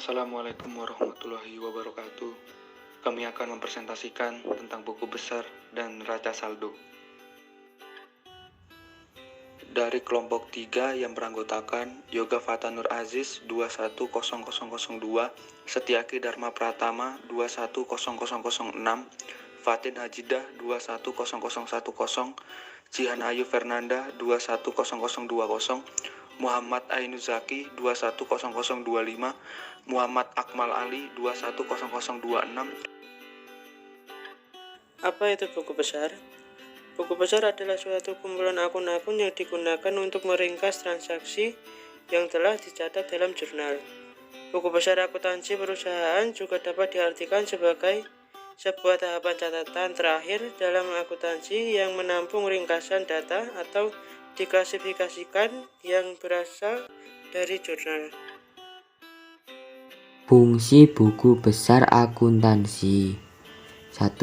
Assalamualaikum warahmatullahi wabarakatuh. Kami akan mempresentasikan tentang buku besar dan neraca saldo. Dari kelompok 3 yang beranggotakan Yoga Fata Nur Aziz 210002, Setiaki Dharma Pratama 210006, Fatin Hajidah 210010, Jihan Ayu Fernanda 210020, Muhammad Ainuzaki 210025, Muhammad Akmal Ali 210026. Apa itu buku besar? Buku besar adalah suatu kumpulan akun-akun yang digunakan untuk meringkas transaksi yang telah dicatat dalam jurnal. Buku besar akuntansi perusahaan juga dapat diartikan sebagai sebuah tahapan catatan terakhir dalam akuntansi yang menampung ringkasan data atau diklasifikasikan yang berasal dari jurnal. Fungsi buku besar akuntansi. 1.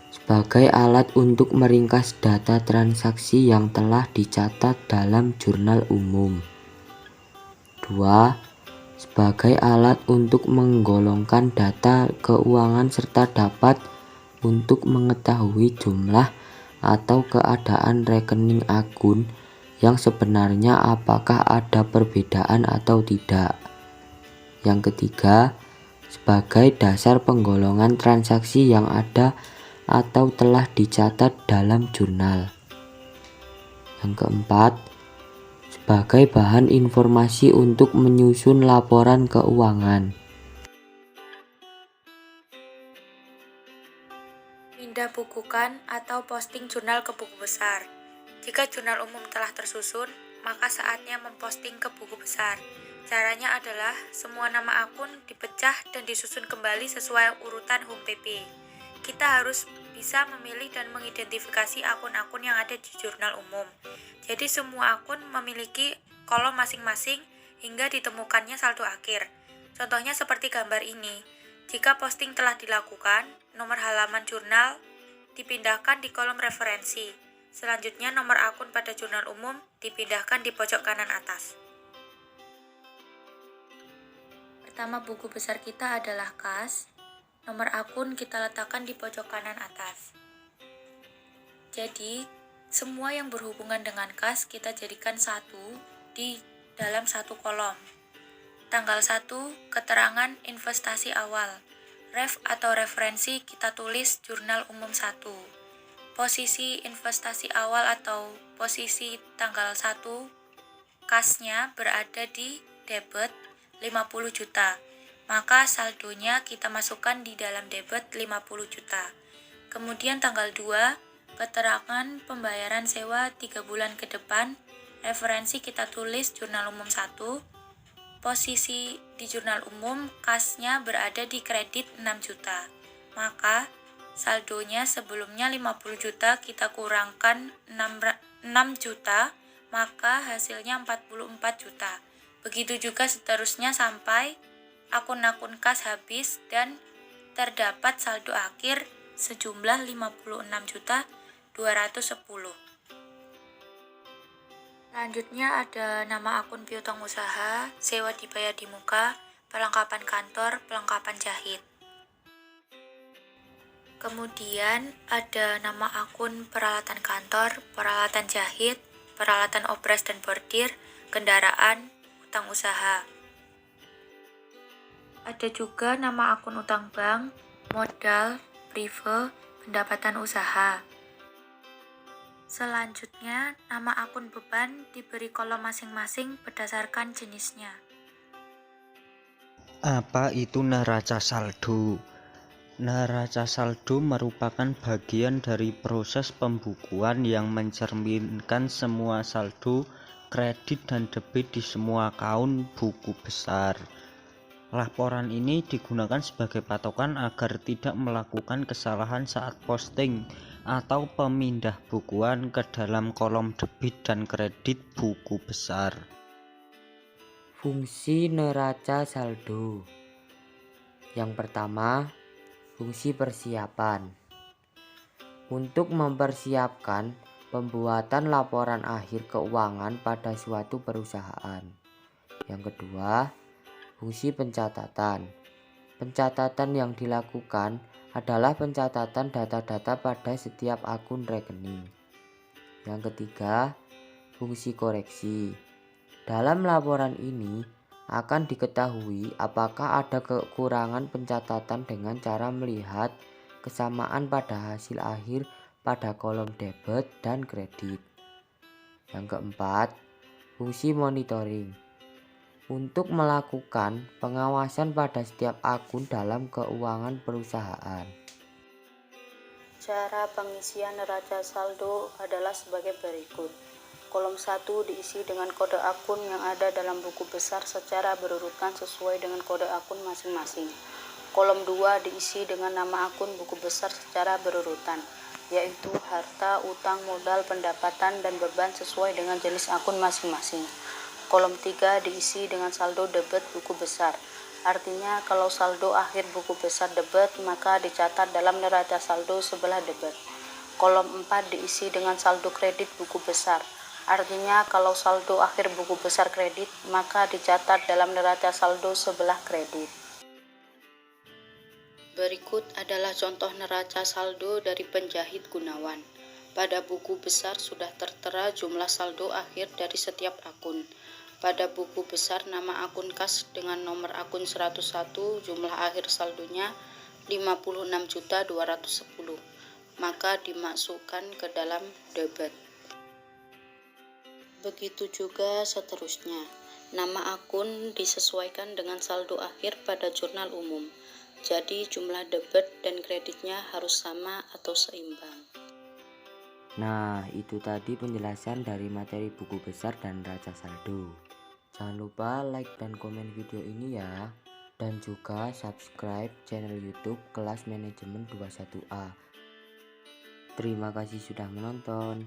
Sebagai alat untuk meringkas data transaksi yang telah dicatat dalam jurnal umum. 2. Sebagai alat untuk menggolongkan data keuangan serta dapat untuk mengetahui jumlah atau keadaan rekening akun yang sebenarnya, apakah ada perbedaan atau tidak. Yang ketiga, sebagai dasar penggolongan transaksi yang ada atau telah dicatat dalam jurnal. Yang keempat, sebagai bahan informasi untuk menyusun laporan keuangan. Pindah bukukan atau posting jurnal ke buku besar. Jika jurnal umum telah tersusun, maka saatnya memposting ke buku besar. Caranya adalah semua nama akun dipecah dan disusun kembali sesuai urutan home PP. Kita harus bisa memilih dan mengidentifikasi akun-akun yang ada di jurnal umum. Jadi semua akun memiliki kolom masing-masing hingga ditemukannya saldo akhir. Contohnya seperti gambar ini. Jika posting telah dilakukan, nomor halaman jurnal dipindahkan di kolom referensi. Selanjutnya nomor akun pada jurnal umum dipindahkan di pojok kanan atas. Pertama buku besar kita adalah kas. Nomor akun kita letakkan di pojok kanan atas. Jadi, semua yang berhubungan dengan kas kita jadikan satu di dalam satu kolom. Tanggal 1, keterangan investasi awal. Ref atau referensi kita tulis jurnal umum 1. Posisi investasi awal atau posisi tanggal 1 kasnya berada di debit 50 juta. Maka saldonya kita masukkan di dalam debit 50 juta. Kemudian tanggal 2, keterangan pembayaran sewa 3 bulan ke depan. Referensi kita tulis jurnal umum 1. Posisi di jurnal umum kasnya berada di kredit 6 juta. Maka saldonya sebelumnya 50 juta kita kurangkan 6 juta, maka hasilnya 44 juta. Begitu juga seterusnya sampai akun-akun kas habis dan terdapat saldo akhir sejumlah 56.210. Selanjutnya ada nama akun piutang usaha, sewa dibayar di muka, perlengkapan kantor, perlengkapan jahit. Kemudian ada nama akun peralatan kantor, peralatan jahit, peralatan obras dan bordir, kendaraan, utang usaha. Ada juga nama akun utang bank, modal, prive, pendapatan usaha. Selanjutnya, nama akun beban diberi kolom masing-masing berdasarkan jenisnya. Apa itu neraca saldo? Neraca saldo merupakan bagian dari proses pembukuan yang mencerminkan semua saldo, kredit dan debit di semua akun buku besar. Laporan ini digunakan sebagai patokan agar tidak melakukan kesalahan saat posting atau pemindah bukuan ke dalam kolom debit dan kredit buku besar. Fungsi neraca saldo. Yang pertama, fungsi persiapan. Untuk mempersiapkan pembuatan laporan akhir keuangan pada suatu perusahaan. Yang kedua, Fungsi pencatatan. Pencatatan yang dilakukan adalah pencatatan data-data pada setiap akun rekening. Yang ketiga, fungsi koreksi. Dalam laporan ini akan diketahui apakah ada kekurangan pencatatan dengan cara melihat kesamaan pada hasil akhir pada kolom debit dan kredit. Yang keempat, fungsi monitoring. Untuk melakukan pengawasan pada setiap akun dalam keuangan perusahaan. Cara pengisian neraca saldo adalah sebagai berikut. Kolom 1 diisi dengan kode akun yang ada dalam buku besar secara berurutan sesuai dengan kode akun masing-masing. Kolom 2 diisi dengan nama akun buku besar secara berurutan, yaitu harta, utang, modal, pendapatan, dan beban sesuai dengan jenis akun masing-masing. Kolom 3 diisi dengan saldo debit buku besar. Artinya kalau saldo akhir buku besar debit maka dicatat dalam neraca saldo sebelah debit. Kolom 4 diisi dengan saldo kredit buku besar. Artinya kalau saldo akhir buku besar kredit maka dicatat dalam neraca saldo sebelah kredit. Berikut adalah contoh neraca saldo dari penjahit Gunawan. Pada buku besar sudah tertera jumlah saldo akhir dari setiap akun. Pada buku besar nama akun kas dengan nomor akun 101 jumlah akhir saldonya 56.210, maka dimasukkan ke dalam debit. Begitu juga seterusnya. Nama akun disesuaikan dengan saldo akhir pada jurnal umum. Jadi jumlah debit dan kreditnya harus sama atau seimbang. Nah, itu tadi penjelasan dari materi buku besar dan neraca saldo. Jangan lupa like dan komen video ini ya. Dan juga subscribe channel YouTube Kelas Manajemen 21A. Terima kasih sudah menonton.